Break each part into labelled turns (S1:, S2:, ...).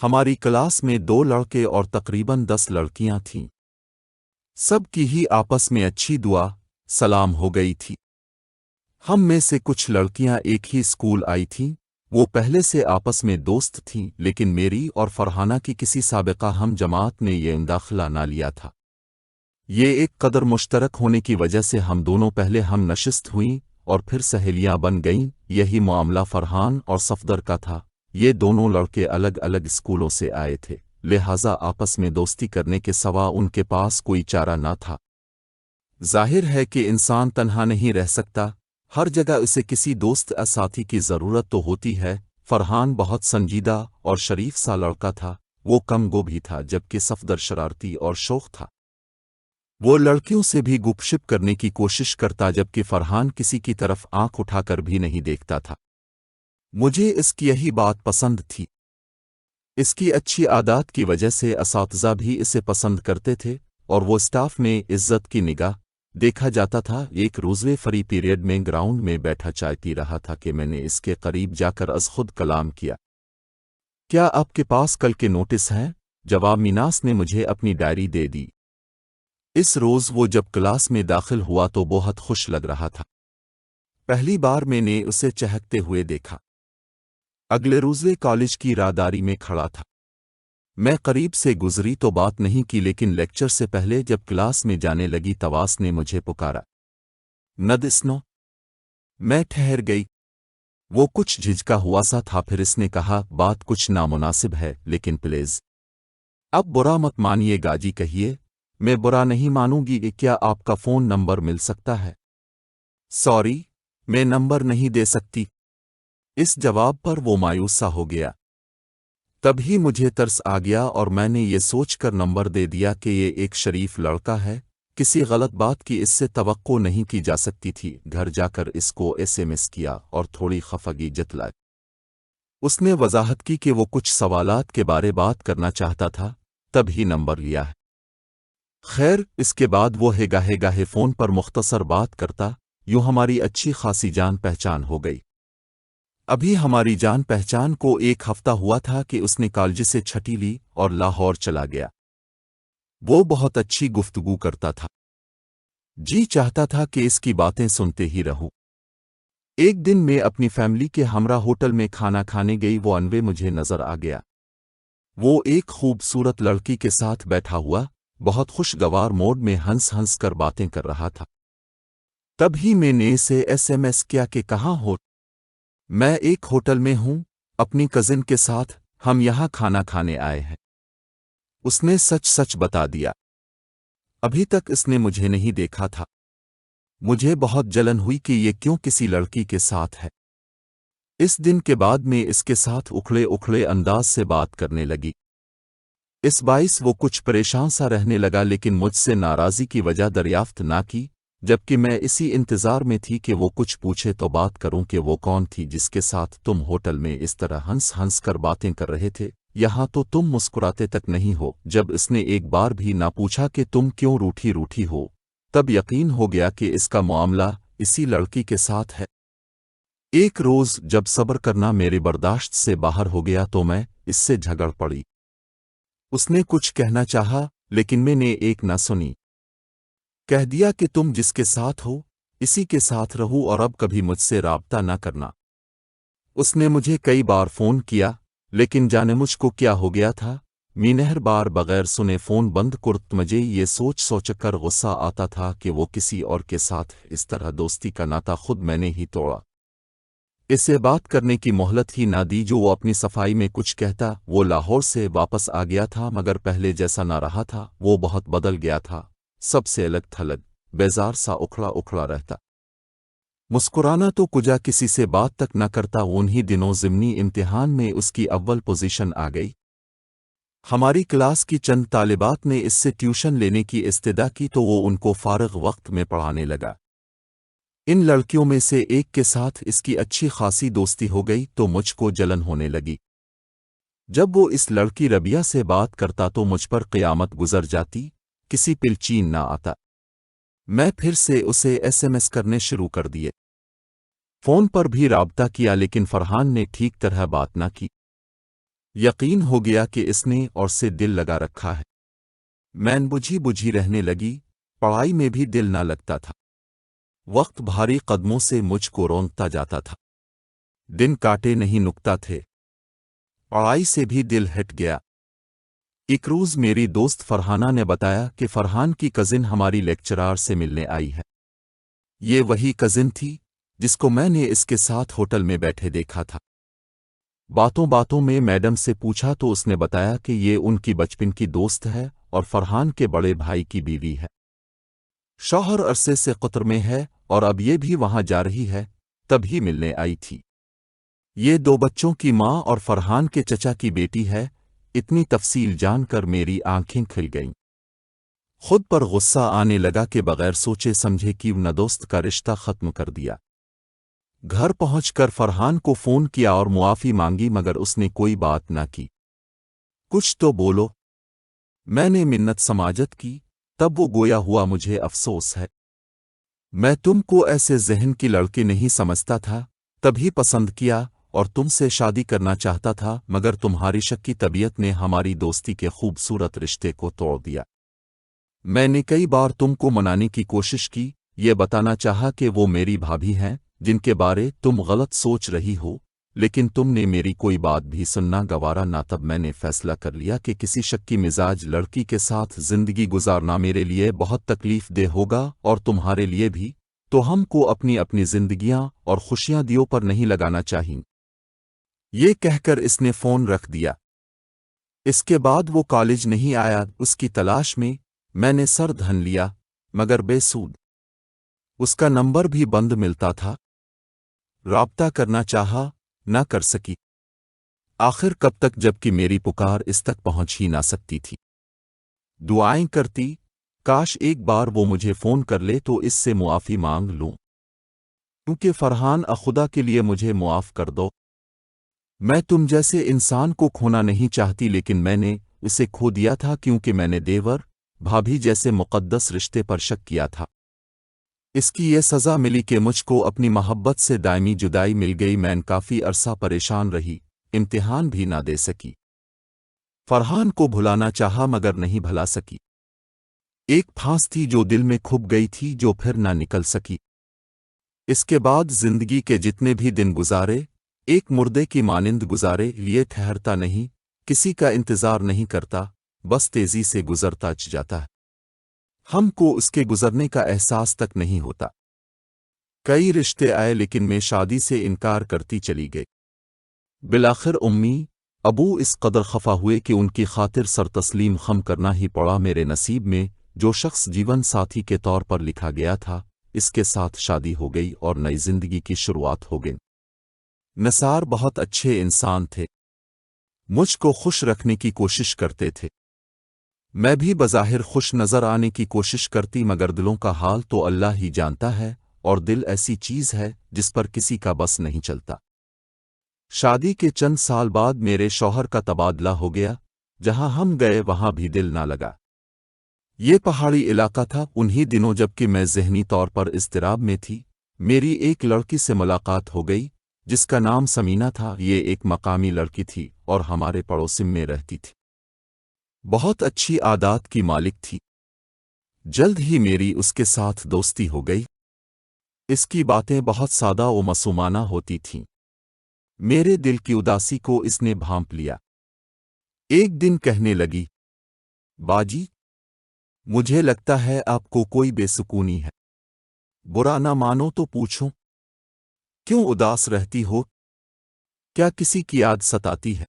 S1: ہماری کلاس میں 2 لڑکے اور تقریباً 10 لڑکیاں تھیں۔ سب کی ہی آپس میں اچھی دعا سلام ہو گئی تھی۔ ہم میں سے کچھ لڑکیاں ایک ہی اسکول آئی تھیں، وہ پہلے سے آپس میں دوست تھیں، لیکن میری اور فرحانہ کی کسی سابقہ ہم جماعت نے یہ داخلہ نہ لیا تھا۔ یہ ایک قدر مشترک ہونے کی وجہ سے ہم دونوں پہلے ہم نشست ہوئیں اور پھر سہیلیاں بن گئیں۔ یہی معاملہ فرحان اور صفدر کا تھا۔ یہ دونوں لڑکے الگ الگ اسکولوں سے آئے تھے، لہٰذا آپس میں دوستی کرنے کے سوا ان کے پاس کوئی چارہ نہ تھا۔ ظاہر ہے کہ انسان تنہا نہیں رہ سکتا، ہر جگہ اسے کسی دوست یا ساتھی کی ضرورت تو ہوتی ہے۔ فرحان بہت سنجیدہ اور شریف سا لڑکا تھا، وہ کم گو بھی تھا، جبکہ صفدر شرارتی اور شوخ تھا۔ وہ لڑکیوں سے بھی گپ شپ کرنے کی کوشش کرتا، جبکہ فرحان کسی کی طرف آنکھ اٹھا کر بھی نہیں دیکھتا تھا۔ مجھے اس کی یہی بات پسند تھی۔ اس کی اچھی عادات کی وجہ سے اساتذہ بھی اسے پسند کرتے تھے اور وہ اسٹاف میں عزت کی نگاہ دیکھا جاتا تھا۔ ایک روزے فری پیریڈ میں گراؤنڈ میں بیٹھا چائے پی رہا تھا کہ میں نے اس کے قریب جا کر از خود کلام کیا۔ کیا آپ کے پاس کل کے نوٹس ہیں؟ جواب میناس نے مجھے اپنی ڈائری دے دی۔ اس روز وہ جب کلاس میں داخل ہوا تو بہت خوش لگ رہا تھا۔ پہلی بار میں نے اسے چہکتے ہوئے دیکھا۔ اگلے روزے کالج کی راہداری میں کھڑا تھا۔ میں قریب سے گزری تو بات نہیں کی، لیکن لیکچر سے پہلے جب کلاس میں جانے لگی تواس نے مجھے پکارا، ندسنو۔ میں ٹھہر گئی۔ وہ کچھ جھجکا ہوا سا تھا، پھر اس نے کہا، بات کچھ نامناسب ہے لیکن پلیز اب برا مت مانیے گا جی، کہیے۔ میں برا نہیں مانوں گی۔ کیا آپ کا فون نمبر مل سکتا ہے؟ سوری، میں نمبر نہیں دے سکتی۔ اس جواب پر وہ مایوس سا ہو گیا۔ تب ہی مجھے ترس آ گیا اور میں نے یہ سوچ کر نمبر دے دیا کہ یہ ایک شریف لڑکا ہے، کسی غلط بات کی اس سے توقع نہیں کی جا سکتی تھی۔ گھر جا کر اس کو SMS کیا اور تھوڑی خفگی جتلائی۔ اس نے وضاحت کی کہ وہ کچھ سوالات کے بارے بات کرنا چاہتا تھا، تب ہی نمبر لیا ہے۔ خیر، اس کے بعد وہ گاہے گاہے فون پر مختصر بات کرتا، یوں ہماری اچھی خاصی جان پہچان ہو گئی۔ ابھی ہماری جان پہچان کو 1 ہفتہ ہوا تھا کہ اس نے کالج سے چھٹی لی اور لاہور چلا گیا۔ وہ بہت اچھی گفتگو کرتا تھا، جی چاہتا تھا کہ اس کی باتیں سنتے ہی رہوں۔ ایک دن میں اپنی فیملی کے ہمراہ ہوٹل میں کھانا کھانے گئی، وہ انوے مجھے نظر آ گیا۔ وہ ایک خوبصورت لڑکی کے ساتھ بیٹھا ہوا بہت خوشگوار موڈ میں ہنس ہنس کر باتیں کر رہا تھا۔ تب ہی میں نے اسے SMS کیا کہ کہاں ہو؟ میں ایک ہوٹل میں ہوں، اپنی کزن کے ساتھ، ہم یہاں کھانا کھانے آئے ہیں۔ اس نے سچ سچ بتا دیا۔ ابھی تک اس نے مجھے نہیں دیکھا تھا۔ مجھے بہت جلن ہوئی کہ یہ کیوں کسی لڑکی کے ساتھ ہے۔ اس دن کے بعد میں اس کے ساتھ اکھڑے اکھڑے انداز سے بات کرنے لگی۔ اس باعث وہ کچھ پریشان سا رہنے لگا، لیکن مجھ سے ناراضی کی وجہ دریافت نہ کی، جبکہ میں اسی انتظار میں تھی کہ وہ کچھ پوچھے تو بات کروں کہ وہ کون تھی جس کے ساتھ تم ہوٹل میں اس طرح ہنس ہنس کر باتیں کر رہے تھے۔ یہاں تو تم مسکراتے تک نہیں ہو۔ جب اس نے ایک بار بھی نہ پوچھا کہ تم کیوں روٹھی روٹھی ہو، تب یقین ہو گیا کہ اس کا معاملہ اسی لڑکی کے ساتھ ہے۔ ایک روز جب صبر کرنا میرے برداشت سے باہر ہو گیا تو میں اس سے جھگڑ پڑی۔ اس نے کچھ کہنا چاہا لیکن میں نے ایک نہ سنی۔ کہہ دیا کہ تم جس کے ساتھ ہو اسی کے ساتھ رہو اور اب کبھی مجھ سے رابطہ نہ کرنا۔ اس نے مجھے کئی بار فون کیا، لیکن جانے مجھ کو کیا ہو گیا تھا، مینہر بار بغیر سنے فون بند کرت۔ مجھے یہ سوچ کر غصہ آتا تھا کہ وہ کسی اور کے ساتھ اس طرح دوستی کا ناتا خود میں نے ہی توڑا۔ اسے بات کرنے کی مہلت ہی نہ دی جو وہ اپنی صفائی میں کچھ کہتا۔ وہ لاہور سے واپس آ گیا تھا، مگر پہلے جیسا نہ رہا تھا، وہ بہت بدل گیا تھا، سب سے الگ تھلگ بیزار سا اکھڑا اکھڑا رہتا۔ مسکرانا تو کجا کسی سے بات تک نہ کرتا۔ انہی دنوں ضمنی امتحان میں اس کی اول پوزیشن آ گئی۔ ہماری کلاس کی چند طالبات نے اس سے ٹیوشن لینے کی استدعا کی تو وہ ان کو فارغ وقت میں پڑھانے لگا۔ ان لڑکیوں میں سے ایک کے ساتھ اس کی اچھی خاصی دوستی ہو گئی تو مجھ کو جلن ہونے لگی۔ جب وہ اس لڑکی ربیہ سے بات کرتا تو مجھ پر قیامت گزر جاتی، کسی پلچین نہ آتا۔ میں پھر سے اسے SMS کرنے شروع کر دیے۔ فون پر بھی رابطہ کیا لیکن فرحان نے ٹھیک طرح بات نہ کی۔ یقین ہو گیا کہ اس نے اور سے دل لگا رکھا ہے۔ میں بجھی بجھی رہنے لگی، پڑھائی میں بھی دل نہ لگتا تھا۔ وقت بھاری قدموں سے مجھ کو رونقتا جاتا تھا، دن کاٹے نہیں نکتا تھے، پڑھائی سے بھی دل ہٹ گیا۔ ایک روز میری دوست فرحانہ نے بتایا کہ فرحان کی کزن ہماری لیکچرار سے ملنے آئی ہے۔ یہ وہی کزن تھی جس کو میں نے اس کے ساتھ ہوٹل میں بیٹھے دیکھا تھا۔ باتوں باتوں میں میڈم سے پوچھا تو اس نے بتایا کہ یہ ان کی بچپن کی دوست ہے اور فرحان کے بڑے بھائی کی بیوی ہے۔ شوہر عرصے سے قطر میں ہے اور اب یہ بھی وہاں جا رہی ہے، تبھی ملنے آئی تھی۔ یہ دو بچوں کی ماں اور فرحان کے چچا کی بیٹی ہے۔ اتنی تفصیل جان کر میری آنکھیں کھل گئیں۔ خود پر غصہ آنے لگا کہ بغیر سوچے سمجھے کیوں نہ دوست کا رشتہ ختم کر دیا۔ گھر پہنچ کر فرحان کو فون کیا اور معافی مانگی، مگر اس نے کوئی بات نہ کی۔ کچھ تو بولو، میں نے منت سماجت کی، تب وہ گویا ہوا مجھے افسوس ہے۔ میں تم کو ایسے ذہن کی لڑکی نہیں سمجھتا تھا، تبھی پسند کیا اور تم سے شادی کرنا چاہتا تھا، مگر تمہاری شکی طبیعت نے ہماری دوستی کے خوبصورت رشتے کو توڑ دیا۔ میں نے کئی بار تم کو منانے کی کوشش کی، یہ بتانا چاہا کہ وہ میری بھابھی ہیں جن کے بارے تم غلط سوچ رہی ہو، لیکن تم نے میری کوئی بات بھی سننا گوارا نہ۔ تب میں نے فیصلہ کر لیا کہ کسی شکی مزاج لڑکی کے ساتھ زندگی گزارنا میرے لیے بہت تکلیف دہ ہوگا اور تمہارے لیے بھی، تو ہم کو اپنی اپنی زندگیاں اور خوشیاں دیوں پر نہیں لگانا چاہیے۔ یہ کہہ کر اس نے فون رکھ دیا۔ اس کے بعد وہ کالج نہیں آیا۔ اس کی تلاش میں نے سر دھن لیا، مگر بے سود۔ اس کا نمبر بھی بند ملتا تھا، رابطہ کرنا چاہا نہ کر سکی۔ آخر کب تک، جبکہ میری پکار اس تک پہنچ ہی نہ سکتی تھی۔ دعائیں کرتی، کاش ایک بار وہ مجھے فون کر لے تو اس سے معافی مانگ لوں، کیونکہ فرحان خدا کے لیے مجھے معاف کر دو۔ میں تم جیسے انسان کو کھونا نہیں چاہتی، لیکن میں نے اسے کھو دیا تھا کیونکہ میں نے دیور بھابھی جیسے مقدس رشتے پر شک کیا تھا۔ اس کی یہ سزا ملی کہ مجھ کو اپنی محبت سے دائمی جدائی مل گئی۔ میں کافی عرصہ پریشان رہی، امتحان بھی نہ دے سکی۔ فرحان کو بھلانا چاہا مگر نہیں بھلا سکی۔ ایک پھانس تھی جو دل میں کھپ گئی تھی، جو پھر نہ نکل سکی۔ اس کے بعد زندگی کے جتنے بھی دن گزارے، ایک مردے کی مانند گزارے۔ لیے ٹھہرتا نہیں، کسی کا انتظار نہیں کرتا، بس تیزی سے گزرتا جاتا ہے۔ ہم کو اس کے گزرنے کا احساس تک نہیں ہوتا۔ کئی رشتے آئے لیکن میں شادی سے انکار کرتی چلی گئی۔ بالآخر امی ابو اس قدر خفا ہوئے کہ ان کی خاطر سر تسلیم خم کرنا ہی پڑا۔ میرے نصیب میں جو شخص جیون ساتھی کے طور پر لکھا گیا تھا، اس کے ساتھ شادی ہو گئی اور نئی زندگی کی شروعات ہو گئی۔ نثار بہت اچھے انسان تھے، مجھ کو خوش رکھنے کی کوشش کرتے تھے۔ میں بھی بظاہر خوش نظر آنے کی کوشش کرتی، مگر دلوں کا حال تو اللہ ہی جانتا ہے، اور دل ایسی چیز ہے جس پر کسی کا بس نہیں چلتا۔ شادی کے چند سال بعد میرے شوہر کا تبادلہ ہو گیا۔ جہاں ہم گئے وہاں بھی دل نہ لگا۔ یہ پہاڑی علاقہ تھا۔ انہی دنوں جبکہ میں ذہنی طور پر اضطراب میں تھی، میری ایک لڑکی سے ملاقات ہو گئی جس کا نام سمینہ تھا۔ یہ ایک مقامی لڑکی تھی اور ہمارے پڑوس میں رہتی تھی۔ بہت اچھی عادات کی مالک تھی۔ جلد ہی میری اس کے ساتھ دوستی ہو گئی۔ اس کی باتیں بہت سادہ و معصومانہ ہوتی تھیں۔ میرے دل کی اداسی کو اس نے بھانپ لیا۔ ایک دن کہنے لگی، باجی، مجھے لگتا ہے آپ کو کوئی بے سکونی ہے۔ برا نہ مانو تو پوچھوں، کیوں اداس رہتی ہو؟ کیا کسی کی یاد ستاتی ہے؟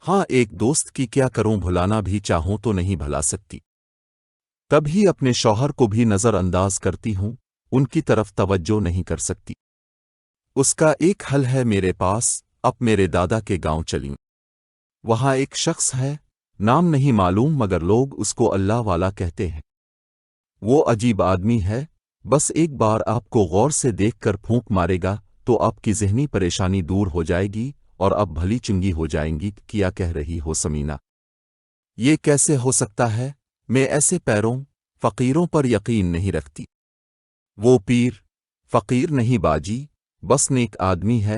S1: ہاں، ایک دوست کی کیا کروں، بھلانا بھی چاہوں تو نہیں بھلا سکتی۔ تبھی اپنے شوہر کو بھی نظر انداز کرتی ہوں، ان کی طرف توجہ نہیں کر سکتی۔ اس کا ایک حل ہے میرے پاس، اب میرے دادا کے گاؤں چلیں۔ وہاں ایک شخص ہے، نام نہیں معلوم مگر لوگ اس کو اللہ والا کہتے ہیں۔ وہ عجیب آدمی ہے، بس ایک بار آپ کو غور سے دیکھ کر پھونک مارے گا تو آپ کی ذہنی پریشانی دور ہو جائے گی اور اب بھلی چنگی ہو جائیں گی۔ کیا کہہ رہی ہو سمینہ؟ یہ کیسے ہو سکتا ہے؟ میں ایسے پیروں فقیروں پر یقین نہیں رکھتی۔ وہ پیر فقیر نہیں باجی، بس نیک آدمی ہے،